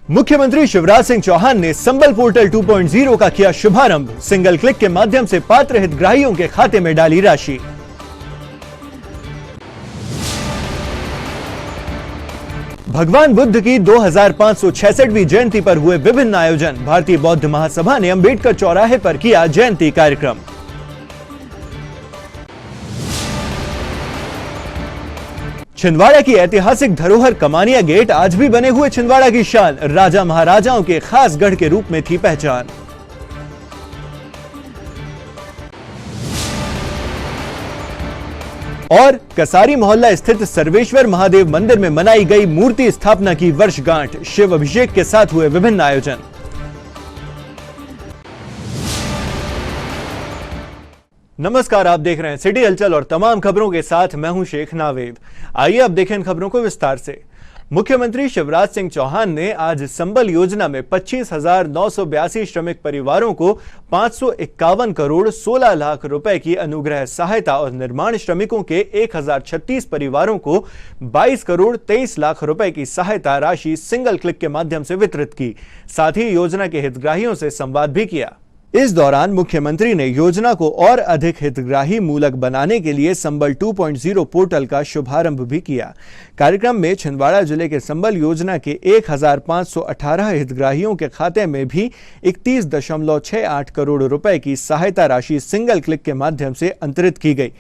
मुख्यमंत्री शिवराज सिंह चौहान ने संबल पोर्टल 2.0 का किया शुभारंभ। सिंगल क्लिक के माध्यम से पात्र हितग्राहियों के खाते में डाली राशि। भगवान बुद्ध की 2566वीं जयंती पर हुए विभिन्न आयोजन। भारतीय बौद्ध महासभा ने अंबेडकर चौराहे पर किया जयंती कार्यक्रम। छिंदवाड़ा की ऐतिहासिक धरोहर कमानिया गेट आज भी बने हुए छिंदवाड़ा की शान। राजा महाराजाओं के खास गढ़ के रूप में थी पहचान। और कसारी मोहल्ला स्थित सर्वेश्वर महादेव मंदिर में मनाई गई मूर्ति स्थापना की वर्षगांठ। शिव अभिषेक के साथ हुए विभिन्न आयोजन। नमस्कार, आप देख रहे हैं सिटी हलचल और तमाम खबरों के साथ मैं हूं शेख नावेद। आइए अब देखें इन खबरों को विस्तार से। मुख्यमंत्री शिवराज सिंह चौहान ने आज संबल योजना में 25,982 श्रमिक परिवारों को 551 करोड़ 16 लाख रुपए की अनुग्रह सहायता और निर्माण श्रमिकों के 1036 परिवारों को 22 करोड़ 23 लाख रुपए की सहायता राशि सिंगल क्लिक के माध्यम से वितरित की। साथ ही योजना के हितग्राहियों से संवाद भी किया। इस दौरान मुख्यमंत्री ने योजना को और अधिक हितग्राही मूलक बनाने के लिए संबल 2.0 पोर्टल का शुभारंभ भी किया। कार्यक्रम में छिंदवाड़ा जिले के संबल योजना के 1518 हितग्राहियों के खाते में भी 31.68 करोड़ रुपए की सहायता राशि सिंगल क्लिक के माध्यम से अंतरित की गई।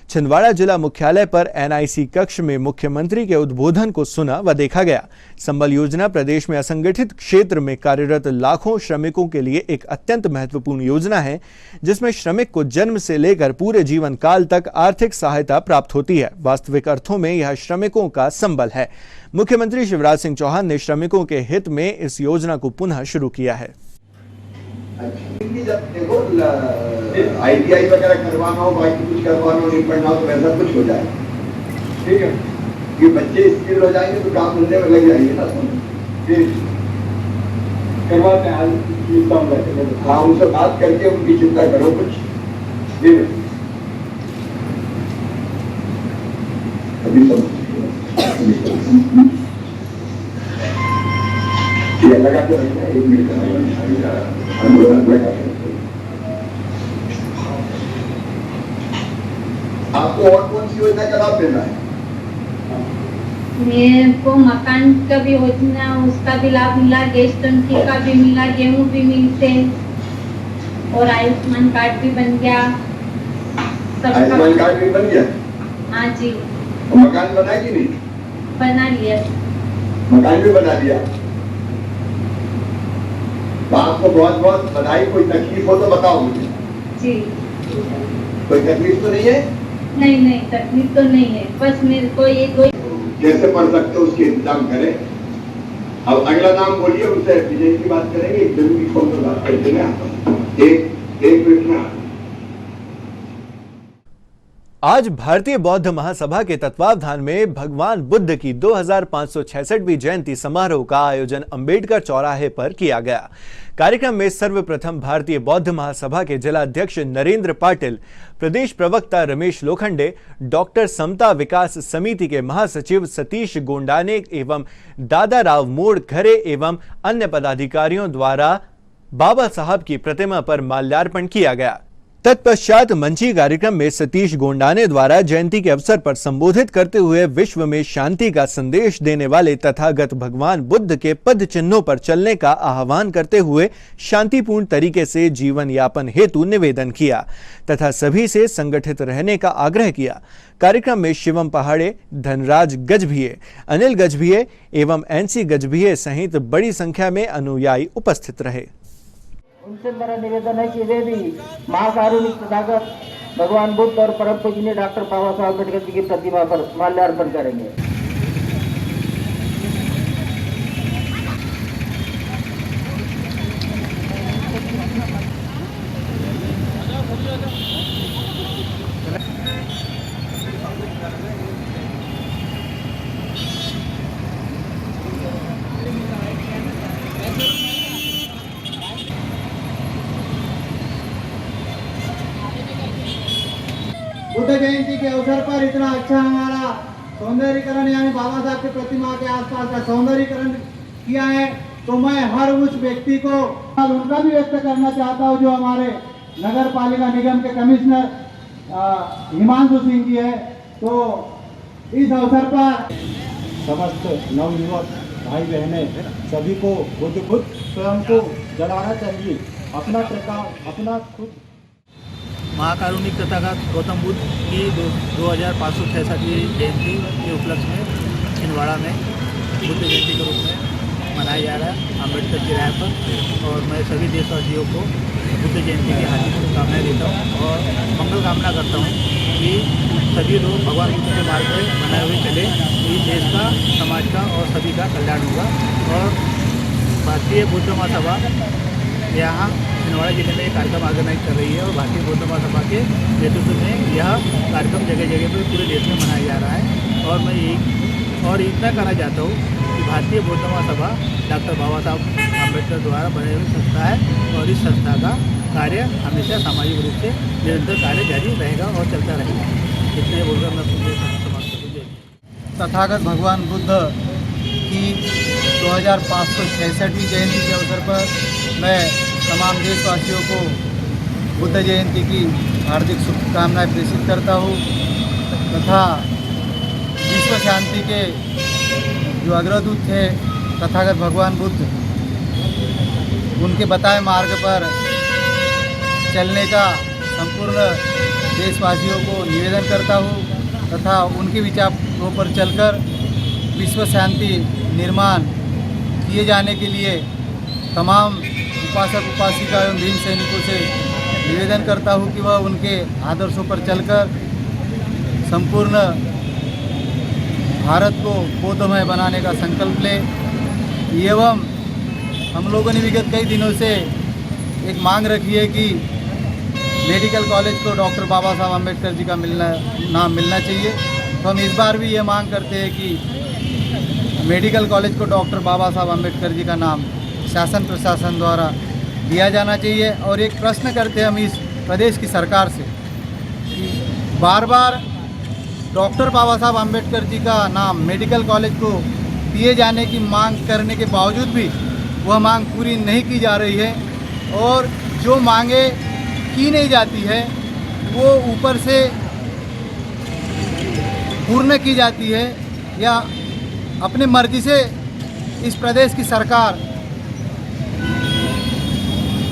छिंदवाड़ा जिला मुख्यालय पर एनआईसी कक्ष में मुख्यमंत्री के उद्बोधन को सुना व देखा गया। संबल योजना प्रदेश में असंगठित क्षेत्र में कार्यरत लाखों श्रमिकों के लिए एक अत्यंत महत्वपूर्ण योजना है, जिसमें श्रमिक को जन्म से लेकर पूरे जीवन काल तक आर्थिक सहायता प्राप्त होती है। वास्तविक अर्थों में यह श्रमिकों का संबल है। मुख्यमंत्री शिवराज सिंह चौहान ने श्रमिकों के हित में इस योजना को पुनः शुरू किया है। जब देखो ITI वगैरह करवाना हो, बाकी कुछ करवाना हो, नहीं पढ़ना हो तो वैसा कुछ हो जाए। ठीक है, ये बच्चे स्किल हो जाएंगे तो काम धंधे में लग जाएंगे ना। फिर करवाते हैं, हाँ, उनसे बात करके उनकी चिंता करो कुछ। अभी लगा के रखना, 1 मिनट आपको और कौन सी योजना का लाभ लेना है? मेरे को मकान का भी योजना, उसका भी लाभ मिला, गैस टंकी का भी मिला, गेहूं भी मिलते और आयुष्मान कार्ड भी बन गया। आयुष्मान कार्ड भी बन गया? हाँ जी। मकान बना कि नहीं? बना लिया। मकान भी बना लिया। आपको बहुत बहुत बधाई। कोई तकलीफ हो तो बताओ मुझे। जी। कोई तकलीफ तो नहीं है? नहीं, तकलीफ तो नहीं है, बस मेरे को ये कोई कैसे पढ़ सकते हो उसके इंतजाम करें। अब अगला नाम बोलिए, उनसे विजय की बात करेंगे। एक जरूरी फोन पर बात करते हैं। एक मिनट में। आज भारतीय बौद्ध महासभा के तत्वावधान में भगवान बुद्ध की 2566वीं जयंती समारोह का आयोजन अंबेडकर चौराहे पर किया गया। कार्यक्रम में सर्वप्रथम भारतीय बौद्ध महासभा के जिलाध्यक्ष नरेंद्र पाटिल, प्रदेश प्रवक्ता रमेश लोखंडे, डॉक्टर समता विकास समिति के महासचिव सतीश गोंडाने एवं दादा राव मोड़ घरे एवं अन्य पदाधिकारियों द्वारा बाबा साहब की प्रतिमा पर माल्यार्पण किया गया। तत्पश्चात मंची कार्यक्रम में सतीश गोंडाने द्वारा जयंती के अवसर पर संबोधित करते हुए विश्व में शांति का संदेश देने वाले तथागत भगवान बुद्ध के पद चिन्हों पर चलने का आह्वान करते हुए शांतिपूर्ण तरीके से जीवन यापन हेतु निवेदन किया तथा सभी से संगठित रहने का आग्रह किया। कार्यक्रम में शिवम पहाड़े, धनराज गजभिये, अनिल गजभिये एवं NC गजभिये सहित बड़ी संख्या में अनुयायी उपस्थित रहे। उनसे मेरा निवेदन है कि वे भी महाकारुणिक तथागत भगवान बुद्ध और परम पूजनीय डॉक्टर बाबा साहब अम्बेडकर जी की प्रतिमा पर माल्यार्पण करेंगे। बुद्ध जयंती के अवसर पर इतना अच्छा हमारा सौंदर्यीकरण यानी बाबा साहब की प्रतिमा के आसपास का सौंदर्यीकरण किया है। तो मैं हर उस व्यक्ति को उनका भी व्यक्त करना चाहता हूं जो हमारे नगर पालिका निगम के कमिश्नर हिमांशु सिंह जी है। तो इस अवसर पर समस्त नवयुवक भाई बहनें सभी को खुद स्वयं को जलाना चाहिए, अपना प्रकाश अपना खुद। महाकारुणिक तथागत गौतम बुद्ध की 2566वीं जयंती के उपलक्ष्य में छिंदवाड़ा में बुद्ध जयंती के रूप में मनाया जा रहा है अम्बेडकर की राय पर। और मैं सभी देशवासियों को बुद्ध जयंती की हार्दिक शुभकामनाएं देता हूँ और मंगल कामना करता हूँ कि सभी लोग भगवान बुद्ध के मार्ग पर बनाए हुए चले, तो इस देश का, समाज का और सभी का कल्याण होगा। और भारतीय बौद्ध महासभा यहाँ छिंदवाड़ा जिले में एक कार्यक्रम ऑर्गेनाइज कर रही है और भारतीय बौद्ध महासभा के नेतृत्व में यह कार्यक्रम जगह जगह पर पूरे देश में मनाया जा रहा है। और मैं इतना कहना चाहता हूँ कि भारतीय बौद्ध महासभा डॉक्टर बाबा साहब अम्बेडकर द्वारा बनी हुई संस्था है और इस संस्था का कार्य हमेशा सामाजिक रूप से निरंतर कार्य जारी रहेगा और चलता रहेगा। इतने बोलकर मैं अपनी समाप्त करूँगी। तथागत भगवान बुद्ध की 2566वीं जयंती के अवसर पर मैं तमाम देशवासियों को बुद्ध जयंती की हार्दिक शुभकामनाएं प्रेषित करता हूँ तथा विश्व शांति के जो अग्रदूत थे तथागत भगवान बुद्ध, उनके बताए मार्ग पर चलने का संपूर्ण देशवासियों को निवेदन करता हूँ तथा उनके विचारों पर चलकर विश्व शांति निर्माण किए जाने के लिए तमाम उपासक उपासिका एवं भीम सैनिकों से निवेदन करता हूँ कि वह उनके आदर्शों पर चलकर संपूर्ण भारत को बौद्धमय बनाने का संकल्प ले। एवं हम लोगों ने विगत कई दिनों से एक मांग रखी है कि मेडिकल कॉलेज को डॉक्टर बाबा साहब अम्बेडकर जी का नाम मिलना चाहिए। तो हम इस बार भी ये मांग करते हैं कि मेडिकल कॉलेज को डॉक्टर बाबा साहब अम्बेडकर जी का नाम शासन प्रशासन द्वारा दिया जाना चाहिए। और एक प्रश्न करते हैं हम इस प्रदेश की सरकार से कि बार बार डॉक्टर बाबा साहब अम्बेडकर जी का नाम मेडिकल कॉलेज को दिए जाने की मांग करने के बावजूद भी वह मांग पूरी नहीं की जा रही है और जो मांगे की नहीं जाती है वो ऊपर से पूर्ण की जाती है या अपने मर्जी से इस प्रदेश की सरकार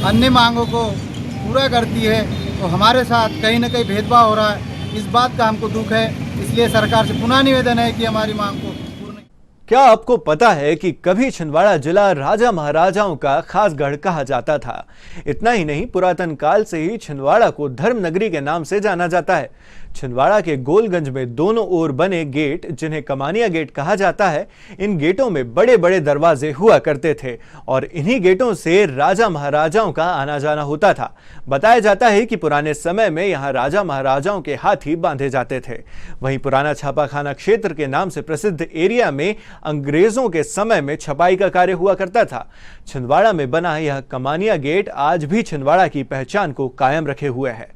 अन्य मांगों को पूरा करती है। तो हमारे साथ कहीं ना कहीं भेदभाव हो रहा है, इस बात का हमको दुख है। इसलिए सरकार से पुनः निवेदन है कि हमारी मांग को पूर्ण। क्या आपको पता है कि कभी छिंदवाड़ा जिला राजा महाराजाओं का खास गढ़ कहा जाता था? इतना ही नहीं, पुरातन काल से ही छिंदवाड़ा को धर्म नगरी के नाम से जाना जाता है। छिंदवाड़ा के गोलगंज में दोनों ओर बने गेट, जिन्हें कमानिया गेट कहा जाता है, इन गेटों में बड़े बड़े दरवाजे हुआ करते थे और इन्हीं गेटों से राजा महाराजाओं का आना जाना होता था। बताया जाता है कि पुराने समय में यहाँ राजा महाराजाओं के हाथी बांधे जाते थे। वहीं पुराना छापाखाना क्षेत्र के नाम से प्रसिद्ध एरिया में अंग्रेजों के समय में छपाई का कार्य हुआ करता था। छिंदवाड़ा में बना यह कमानिया गेट आज भी छिंदवाड़ा की पहचान को कायम रखे हुए है।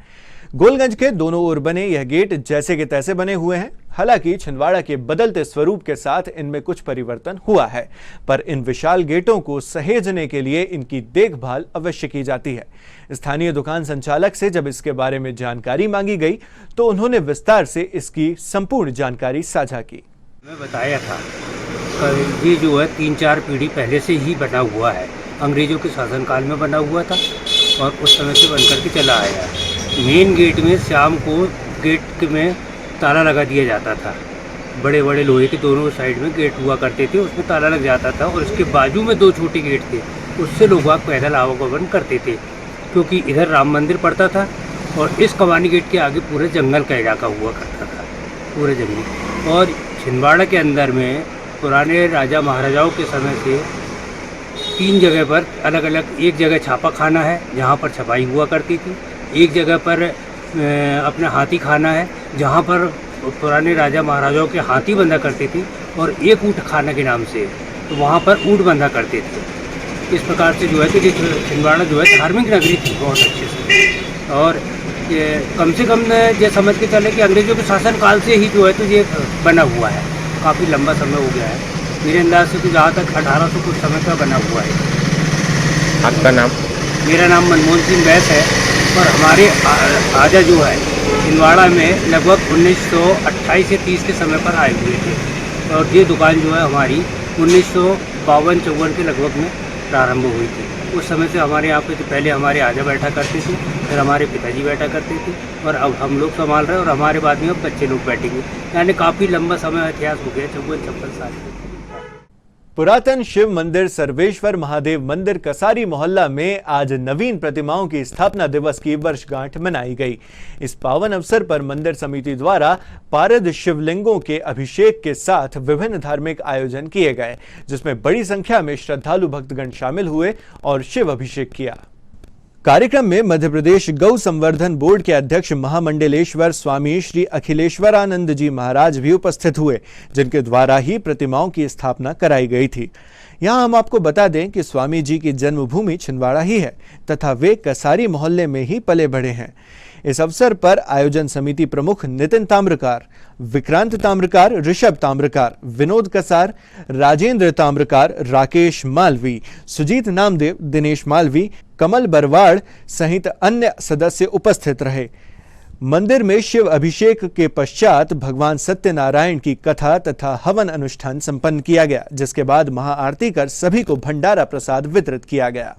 गोलगंज के दोनों ओर बने यह गेट जैसे के तैसे बने हुए हैं। हालांकि छिंदवाड़ा के बदलते स्वरूप के साथ इनमें कुछ परिवर्तन हुआ है, पर इन विशाल गेटों को सहेजने के लिए इनकी देखभाल अवश्य की जाती है। स्थानीय दुकान संचालक से जब इसके बारे में जानकारी मांगी गई तो उन्होंने विस्तार से इसकी संपूर्ण जानकारी साझा की। मैं बताया था ये जो है 3-4 पीढ़ी पहले से ही बना हुआ है, अंग्रेजों के शासनकाल में बना हुआ था और उस समय से बन करके चला आया है। मेन गेट में शाम को गेट में ताला लगा दिया जाता था। बड़े बड़े लोहे के दोनों साइड में गेट हुआ करते थे, उसमें ताला लग जाता था और उसके बाजू में 2 छोटे गेट थे, उससे लोग पैदल आवागमन करते थे क्योंकि इधर राम मंदिर पड़ता था और इस कमानी गेट के आगे पूरे जंगल का इलाका हुआ करता था, पूरे जंगल। और छिंदवाड़ा के अंदर में पुराने राजा महाराजाओं के समय से 3 जगह पर अलग अलग, एक जगह छापा खाना है जहाँ पर छपाई हुआ करती थी, एक जगह पर अपना हाथी खाना है जहाँ पर पुराने राजा महाराजाओं के हाथी बंधा करते थे, और एक ऊँट खाना के नाम से तो वहाँ पर ऊँट बंधा करते थे। इस प्रकार से जो है कि छिंदवाड़ा जो है धार्मिक नगरी थी बहुत अच्छे से। और ये कम से कम ये समझ के चले कि अंग्रेजों के शासनकाल से ही जो है तो ये बना हुआ है, काफ़ी लंबा समय हो गया है। मेरे अंदाज से तो जहाँ तक 1800 कुछ समय का बना हुआ है। आपका नाम? मेरा नाम मनमोहन सिंह बैस है और हमारे आजा जो है छिंदवाड़ा में लगभग 1928 से 30 के समय पर आए हुए थे और ये दुकान जो है हमारी 1952-54 के लगभग में प्रारंभ हुई थी। उस समय से हमारे यहाँ पे तो पहले हमारे आजा बैठा करते थे, फिर हमारे पिताजी बैठा करते थे और अब हम लोग संभाल रहे हैं और हमारे बाद में अब बच्चे लोग बैठेंगे, यानी काफ़ी लंबा समय इतिहास हो गया, 54-56 साल। पुरातन शिव मंदिर सर्वेश्वर महादेव मंदिर कसारी मोहल्ला में आज नवीन प्रतिमाओं की स्थापना दिवस की वर्षगांठ मनाई गई। इस पावन अवसर पर मंदिर समिति द्वारा पारद शिवलिंगों के अभिषेक के साथ विभिन्न धार्मिक आयोजन किए गए, जिसमें बड़ी संख्या में श्रद्धालु भक्तगण शामिल हुए और शिव अभिषेक किया। कार्यक्रम में मध्य प्रदेश गौ संवर्धन बोर्ड के अध्यक्ष महामंडलेश्वर स्वामी श्री अखिलेश्वरानंद जी महाराज भी उपस्थित हुए, जिनके द्वारा ही प्रतिमाओं की स्थापना कराई गई थी। यहाँ हम आपको बता दें कि स्वामी जी की जन्मभूमि छिंदवाड़ा ही है तथा वे कसारी मोहल्ले में ही पले बढ़े हैं। इस अवसर पर आयोजन समिति प्रमुख नितिन ताम्रकार, विक्रांत ताम्रकार, ऋषभ ताम्रकार, विनोद कसार, राजेंद्र ताम्रकार, राकेश मालवी, सुजीत नामदेव, दिनेश मालवी, कमल बरवाड़ सहित अन्य सदस्य उपस्थित रहे। मंदिर में शिव अभिषेक के पश्चात भगवान सत्यनारायण की कथा तथा हवन अनुष्ठान संपन्न किया गया, जिसके बाद महाआरती कर सभी को भंडारा प्रसाद वितरित किया गया।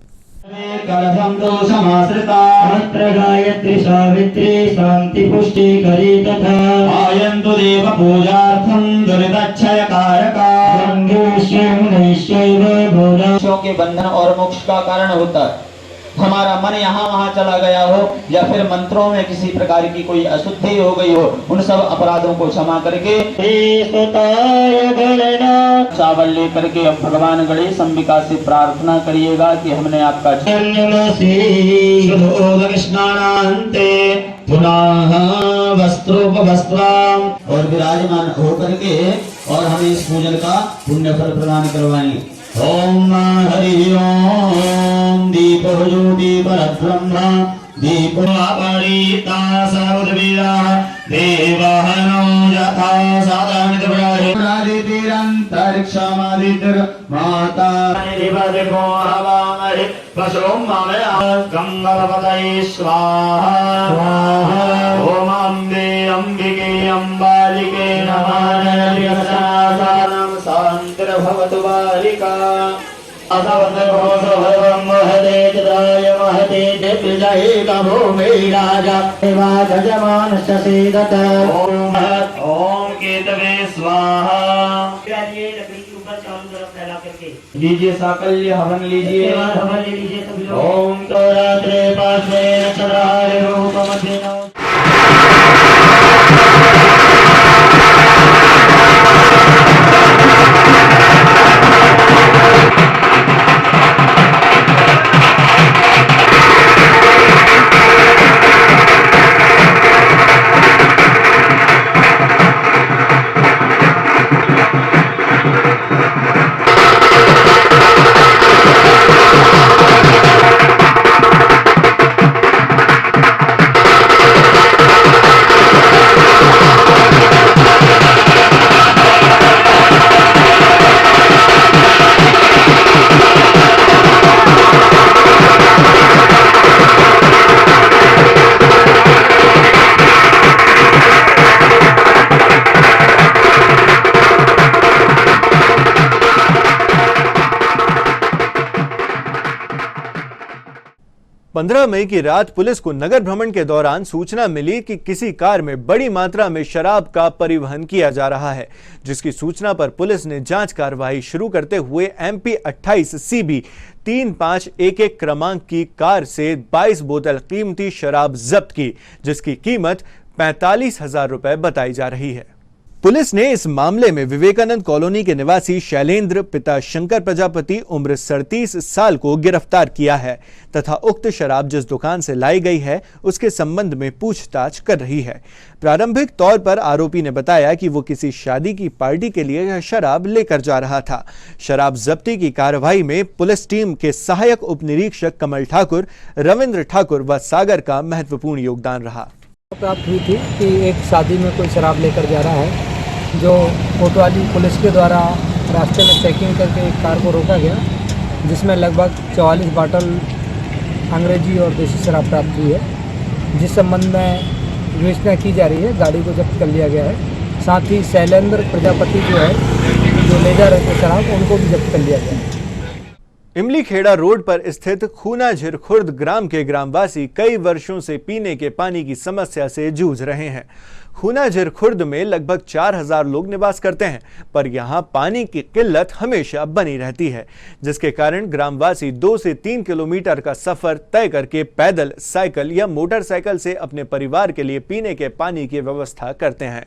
गायत्री सावित्री शांति पुष्टि करी तथा आयन्तु देव पूजार्थं दुरितक्षय कारका के बंधन और मोक्ष का कारण होता है। हमारा मन यहाँ वहाँ चला गया हो या फिर मंत्रों में किसी प्रकार की कोई अशुद्धि हो गई हो, उन सब अपराधों को क्षमा करके चावल लेकर के अब भगवान गणेश अंबिका से प्रार्थना करिएगा कि हमने आपका पुनः वस्त्रोपवस्त्राम और विराजमान होकर के और हमें इस पूजन का पुण्य फल प्रदान करवाएं। ओम हरि ओम दीपो ज्योति परब्रह्म दीपो अपरिता सर्ववेदा देवहनो यथा साधारणित प्रादितिरंतरिक्षमादितिर माता देवदेवो हवामहे पशुम गंगापतये स्वाहा ओम अम्बे अंबिके अंबालिके नमः शांतिर्भवतु बालिका महते राजा जजमान शशीदत ओम केतवे स्वाहा। लीजिए साकल्य हवन लीजिए, ओम तो रात्रे पाशे अक्षराय रूपमते पंद्रह मई की रात पुलिस को नगर भ्रमण के दौरान सूचना मिली कि किसी कार में बड़ी मात्रा में शराब का परिवहन किया जा रहा है, जिसकी सूचना पर पुलिस ने जांच कार्रवाई शुरू करते हुए MP 28 CB 3511 क्रमांक की कार से 22 बोतल कीमती शराब जब्त की, जिसकी कीमत 45,000 रुपए बताई जा रही है। पुलिस ने इस मामले में विवेकानंद कॉलोनी के निवासी शैलेंद्र पिता शंकर प्रजापति उम्र 37 साल को गिरफ्तार किया है तथा उक्त शराब जिस दुकान से लाई गई है उसके संबंध में पूछताछ कर रही है। प्रारंभिक तौर पर आरोपी ने बताया कि वो किसी शादी की पार्टी के लिए यह शराब लेकर जा रहा था। शराब जब्ती की कार्रवाई में पुलिस टीम के सहायक उप निरीक्षक कमल ठाकुर, रविंद्र ठाकुर व सागर का महत्वपूर्ण योगदान रहा। प्राप्त हुई थी कि एक शादी में कोई शराब लेकर जा रहा है, जो कोतवाली पुलिस के द्वारा रास्ते में चेकिंग करके एक कार को रोका गया, जिसमें लगभग 44 बॉटल अंग्रेजी और देसी शराब प्राप्त हुई है, जिस संबंध में विवेचना की जा रही है। गाड़ी को जब्त कर लिया गया है। साथ ही शैलेंद्र प्रजापति जो ले जा रहे थे शराब, उनको भी जब्त कर लिया गया है। इमली खेड़ा रोड पर स्थित खूनाझिर खुर्द ग्राम के ग्रामवासी कई वर्षों से पीने के पानी की समस्या से जूझ रहे हैं। खूनाझिर खुर्द में लगभग 4000 लोग निवास करते हैं, पर यहां पानी की किल्लत हमेशा बनी रहती है, जिसके कारण ग्रामवासी 2 से 3 किलोमीटर का सफर तय करके पैदल, साइकिल या मोटरसाइकिल से अपने परिवार के लिए पीने के पानी की व्यवस्था करते हैं।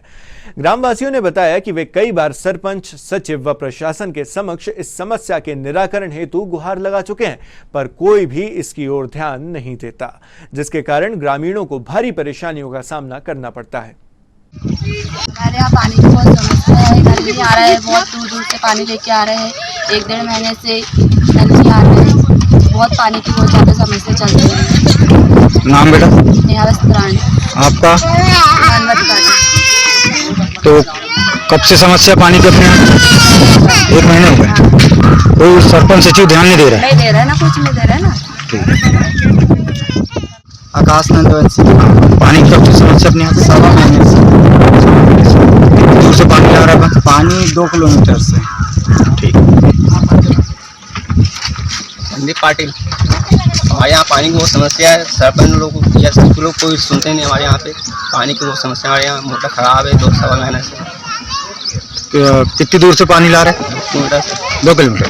ग्रामवासियों ने बताया कि वे कई बार सरपंच, सचिव व प्रशासन के समक्ष इस समस्या के निराकरण हेतु गुहार लगा चुके हैं, पर कोई भी इसकी ओर ध्यान नहीं देता, जिसके कारण ग्रामीणों को भारी परेशानियों का सामना करना पड़ता है। हमारे यहाँ पानी की बहुत समस्या है। नल नहीं आ रहा है, बहुत दूर दूर से पानी लेके आ रहे हैं। 1-1.5 महीने से नल नहीं आ रहा है। बहुत पानी की बहुत ज़्यादा समस्या चल रही है। नाम बेटा? नेहा वस्त्राणी। आपका? मनवत। तो कब से समस्या पानी की अपने यहाँ? 1 महीने हो गए। कोई सरपंच सचिव ध्यान नहीं दे रहा है? नहीं दे रहा है ना, कुछ नहीं दे रहा है ना। आकाश नंदवंशी। पानी की कब से समस्या अपने यहाँ? 1.25 महीने से। कितनी दूर से पानी आ रहा है? पानी 2 किलोमीटर से। ठीक। संदीप पाटिल। हमारे यहाँ पानी की बहुत समस्या है। सरपंच लोग या सचिव लोग कोई सुनते नहीं। हमारे यहाँ पे पानी की बहुत समस्या, हमारे यहाँ मोटर खराब है 2-1.25 महीने से। कितनी दूर से पानी ला रहे हैं? 2 किलोमीटर से। 2 किलोमीटर।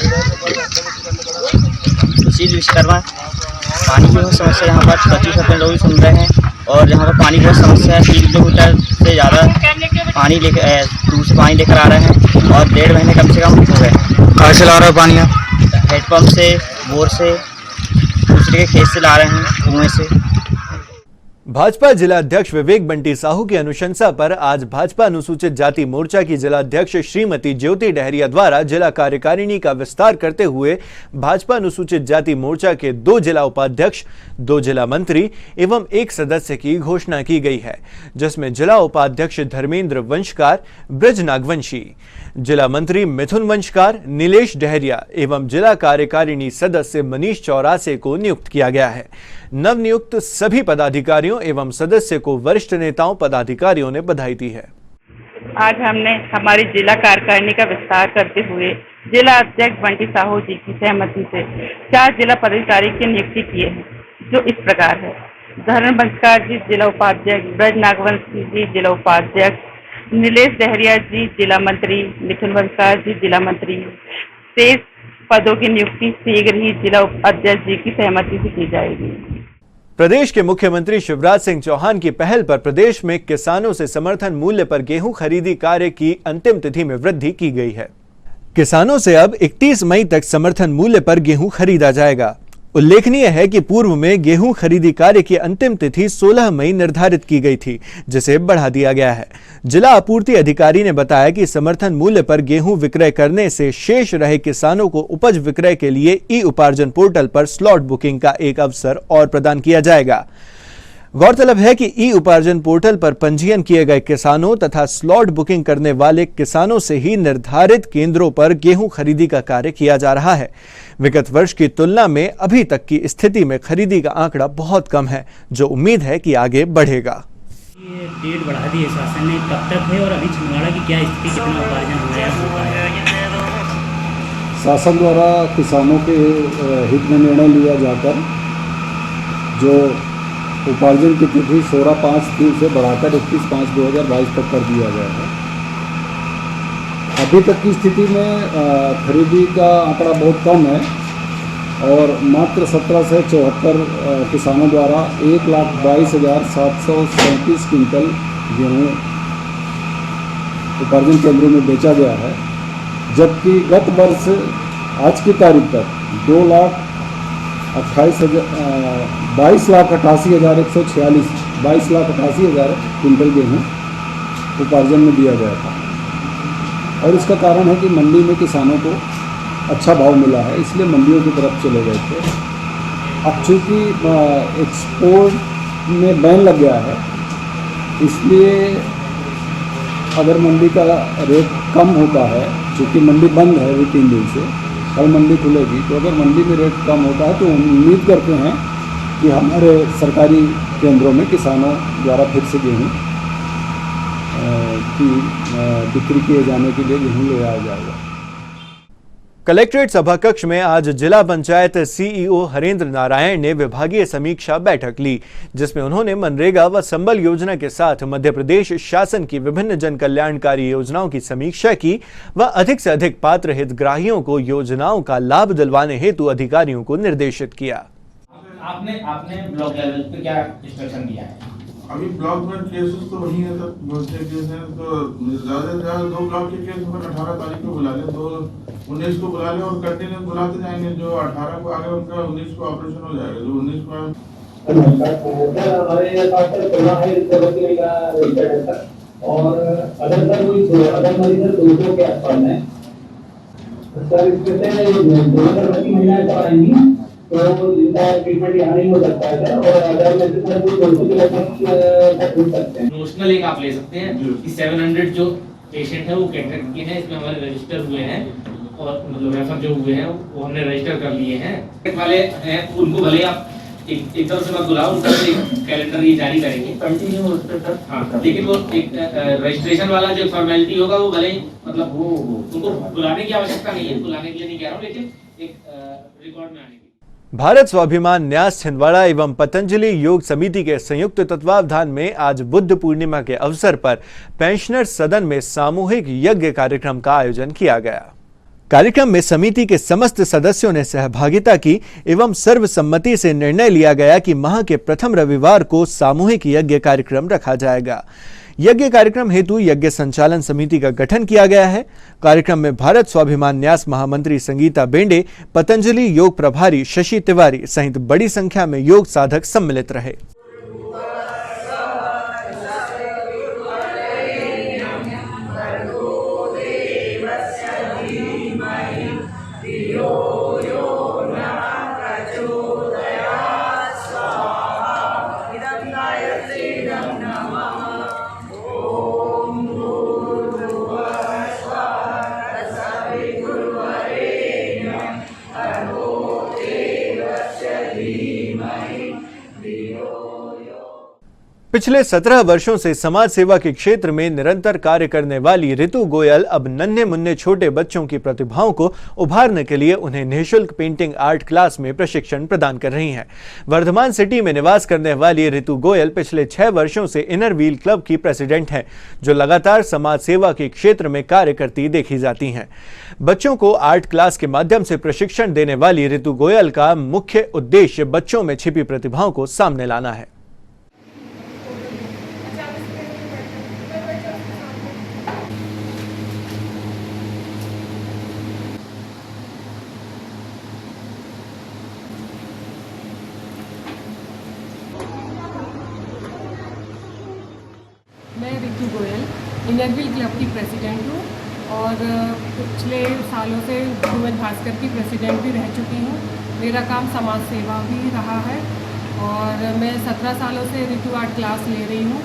सुशील विश्वकर्मा। पानी की बहुत समस्या यहाँ पर सचिव सरपंच लोग भी सुन रहे हैं, और यहाँ पर पानी की बहुत समस्या है। 3 किलोमीटर से ज़्यादा पानी दूर से पानी लेकर आ रहे हैं, और 1.5 महीने कम से कम हो गए। कहाँ से ला रहे हो पानी आप? हेडपम्प से, बोर से, दूसरे के खेत से ला रहे हैं, कुएं से। भाजपा जिला अध्यक्ष विवेक बंटी साहू की अनुशंसा पर आज भाजपा अनुसूचित जाति मोर्चा की जिला अध्यक्ष श्रीमती ज्योति डहरिया द्वारा जिला कार्यकारिणी का विस्तार करते हुए भाजपा अनुसूचित जाति मोर्चा के 2 जिला उपाध्यक्ष, 2 जिला मंत्री एवं 1 सदस्य की घोषणा की गई है, जिसमें जिला उपाध्यक्ष धर्मेंद्र वंशकार, ब्रज नागवंशी, जिला मंत्री मिथुन वंशकार, नीलेश डहरिया एवं जिला कार्यकारिणी सदस्य मनीष चौरासे को नियुक्त किया गया है। नवनियुक्त सभी पदाधिकारियों एवं सदस्य को वरिष्ठ नेताओं पदाधिकारियों ने बधाई दी है। आज हमने हमारी जिला कार्यकारिणी का विस्तार करते हुए जिला अध्यक्ष बंटी साहू जी की सहमति से 4 जिला पदाधिकारी की नियुक्ति किए हैं, जो इस प्रकार है: धर्मेंद्र वंशकार जी जिला उपाध्यक्ष, ब्रज नागवंशी जी जिला उपाध्यक्ष, नीलेश डहरिया जी जिला मंत्री, मिथुन वंशकार जी जिला मंत्री। शेष पदों की नियुक्ति शीघ्र ही जिला अध्यक्ष जी की सहमति से की जाएगी। प्रदेश के मुख्यमंत्री शिवराज सिंह चौहान की पहल पर प्रदेश में किसानों से समर्थन मूल्य पर गेहूं खरीदी कार्य की अंतिम तिथि में वृद्धि की गई है। किसानों से अब 31 मई तक समर्थन मूल्य पर गेहूं खरीदा जाएगा। उल्लेखनीय है कि पूर्व में गेहूं खरीदी कार्य की अंतिम तिथि 16 मई निर्धारित की गई थी, जिसे बढ़ा दिया गया है। जिला आपूर्ति अधिकारी ने बताया कि समर्थन मूल्य पर गेहूं विक्रय करने से शेष रहे किसानों को उपज विक्रय के लिए ई उपार्जन पोर्टल पर स्लॉट बुकिंग का एक अवसर और प्रदान किया जाएगा। गौरतलब है कि ई उपार्जन पोर्टल पर पंजीयन किए गए किसानों तथा स्लॉट बुकिंग करने वाले किसानों से ही निर्धारित केंद्रों पर गेहूं खरीदी का कार्य किया जा रहा है। विगत वर्ष की तुलना में अभी तक की स्थिति में खरीदी का आंकड़ा बहुत कम है, जो उम्मीद है कि आगे बढ़ेगा। ये डेट बढ़ा दी है शासन ने, कब तक है और अभी छिंदवाड़ा की क्या स्थिति, कितना उपार्जन हो रहा है? शासन द्वारा किसानों के हित में निर्णय लिया जाकर जो उपार्जन की तिथि 16/5 से बढ़ाकर 21/5/2022 तक कर दिया गया है। अभी तक की स्थिति में खरीदी का आंकड़ा बहुत कम है और मात्र 17 से 74 किसानों द्वारा 1,22,737 क्विंटल गेहूँ उपार्जन केंद्रों में बेचा गया है, जबकि गत वर्ष आज की तारीख तक 22,88,146 22,88,000 क्विंटल गेहूँ उपार्जन में दिया गया था। और इसका कारण है कि मंडी में किसानों को अच्छा भाव मिला है, इसलिए मंडियों की तरफ चले गए थे। अब चूँकि एक्सपोर्ट में बैन लग गया है, इसलिए अगर मंडी का रेट कम होता है चूँकि मंडी बंद है अभी 3 दिन से, कल मंडी खुलेगी, तो अगर मंडी में रेट कम होता है तो उम्मीद करते हैं कि हमारे सरकारी केंद्रों में किसानों द्वारा फिर से गेहूँ की बिक्री किए जाने के लिए गेहूँ ले आया जाएगा। कलेक्ट्रेट सभा कक्ष में आज जिला पंचायत सीईओ हरेंद्र नारायण ने विभागीय समीक्षा बैठक ली, जिसमें उन्होंने मनरेगा व संबल योजना के साथ मध्य प्रदेश शासन की विभिन्न जन कल्याणकारी योजनाओं की समीक्षा की व अधिक से अधिक पात्र हितग्राहियों को योजनाओं का लाभ दिलवाने हेतु अधिकारियों को निर्देशित किया। आपने ब्लॉक लेवल पे क्या इंस्ट्रक्शन दिया है? अभी ब्लॉक में केसेस तो वही है, तक बहुत से केस हैं, तो ज़्यादा से ज़्यादा 2 ब्लॉक के केस पर 18 तारीख को बुला लें, 19 को बुला लें और कंटिन्यू बुलाते जाएंगे। जो 18 को आ गए उनका 19 को ऑपरेशन हो जाएगा, जो 19 को और अगर सर कोई अगर मरीज 200 के आसपास है सर, इसमें 2 महिलाएं कराएंगी तो इनका ट्रीटमेंट यहाँ नहीं हो सकता है सर, और अगर मैं सर कोई 200 के लगभग हो सकते हैं। नोशनल एक आप ले सकते हैं कि 700 जो पेशेंट है वो कैटरेक्ट के हैं, इसमें हमारे रजिस्टर हुए हैं और मतलब रेफर जो हुए हैं वो हमने रजिस्टर कर लिए हैं। वाले हैं उनको भले आप एक तरफ से मत बुलाओ, उनका कैलेंडर ये जारी करेंगे कंटिन्यू उस पे सर। हाँ, लेकिन वो एक रजिस्ट्रेशन वाला जो फॉर्मेलिटी होगा वो भले मतलब वो उनको बुलाने की आवश्यकता नहीं है, बुलाने के लिए नहीं कह रहा हूँ, लेकिन एक रिकॉर्ड में आने की। भारत स्वाभिमान न्यास छिंदवाड़ा एवं पतंजलि योग समिति के संयुक्त तत्वावधान में आज बुद्ध पूर्णिमा के अवसर पर पेंशनर सदन में सामूहिक यज्ञ कार्यक्रम का आयोजन किया गया। कार्यक्रम में समिति के समस्त सदस्यों ने सहभागिता की एवं सर्वसम्मति से निर्णय लिया गया कि माह के प्रथम रविवार को सामूहिक यज्ञ कार्यक्रम रखा जाएगा। यज्ञ कार्यक्रम हेतु यज्ञ संचालन समिति का गठन किया गया है। कार्यक्रम में भारत स्वाभिमान न्यास महामंत्री संगीता बेंडे, पतंजलि योग प्रभारी शशि तिवारी सहित बड़ी संख्या में योग साधक सम्मिलित रहे। पिछले 17 वर्षों से समाज सेवा के क्षेत्र में निरंतर कार्य करने वाली ऋतु गोयल अब नन्हे मुन्ने छोटे बच्चों की प्रतिभाओं को उभारने के लिए उन्हें निःशुल्क पेंटिंग आर्ट क्लास में प्रशिक्षण प्रदान कर रही हैं। वर्धमान सिटी में निवास करने वाली ऋतु गोयल पिछले 6 वर्षों से इनर व्हील क्लब की प्रेसिडेंट हैं, जो लगातार समाज सेवा के क्षेत्र में कार्य करती देखी जाती हैं। बच्चों को आर्ट क्लास के माध्यम से प्रशिक्षण देने वाली ऋतु गोयल का मुख्य उद्देश्य बच्चों में छिपी प्रतिभाओं को सामने लाना है। मैं ऋतु गोयल इनर व्हील क्लब की प्रेसिडेंट हूँ और पिछले सालों से ध्रुवन भास्कर की प्रेसिडेंट भी रह चुकी हूँ। मेरा काम समाज सेवा भी रहा है और मैं 17 सालों से ऋतु आर्ट क्लास ले रही हूँ।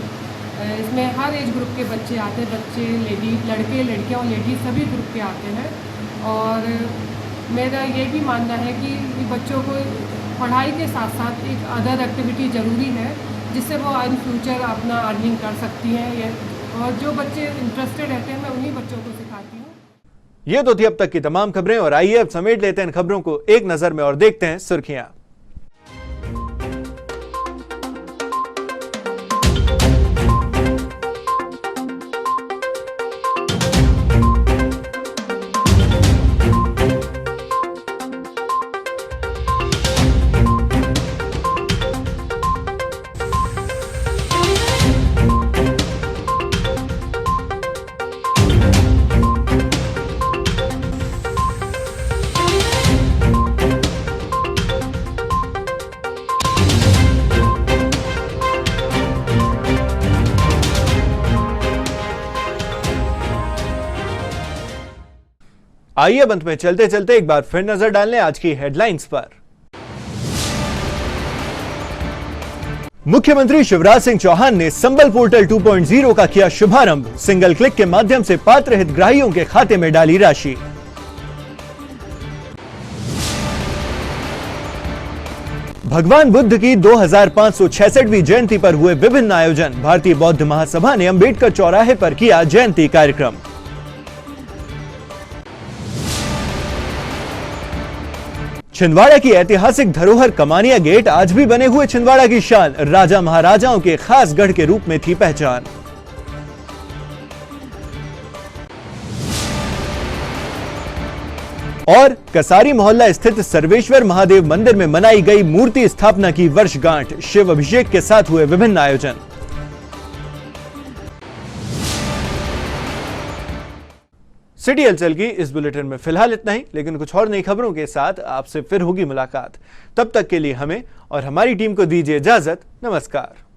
इसमें हर एज ग्रुप के बच्चे आते हैं, बच्चे लेडीज, लड़के लड़कियाँ और लेडीज सभी ग्रुप के आते हैं। और मेरा ये भी मानना है कि बच्चों को पढ़ाई के साथ साथ एक अदर एक्टिविटी ज़रूरी है, जिससे वो इन फ्यूचर अपना अर्निंग कर सकती हैं। और जो बच्चे इंटरेस्टेड रहते हैं मैं उन्हीं बच्चों को सिखाती हूँ। ये तो थी अब तक की तमाम खबरें और आइए अब समेट लेते हैं इन खबरों को एक नजर में और देखते हैं सुर्खियां। आइए अंत में चलते चलते एक बार फिर नजर डाल लें आज की हेडलाइंस पर। मुख्यमंत्री शिवराज सिंह चौहान ने संबल पोर्टल 2.0 का किया शुभारंभ। सिंगल क्लिक के माध्यम से पात्र हितग्राहियों के खाते में डाली राशि। भगवान बुद्ध की 2566वीं जयंती पर हुए विभिन्न आयोजन। भारतीय बौद्ध महासभा ने अंबेडकर चौराहे पर किया जयंती कार्यक्रम। छिंदवाड़ा की ऐतिहासिक धरोहर कमानिया गेट आज भी बने हुए छिंदवाड़ा की शान। राजा महाराजाओं के खास गढ़ के रूप में थी पहचान। और कसारी मोहल्ला स्थित सर्वेश्वर महादेव मंदिर में मनाई गई मूर्ति स्थापना की वर्षगांठ। शिव अभिषेक के साथ हुए विभिन्न आयोजन। सिटी हलचल की इस बुलेटिन में फिलहाल इतना ही, लेकिन कुछ और नई खबरों के साथ आपसे फिर होगी मुलाकात। तब तक के लिए हमें और हमारी टीम को दीजिए इजाजत। नमस्कार।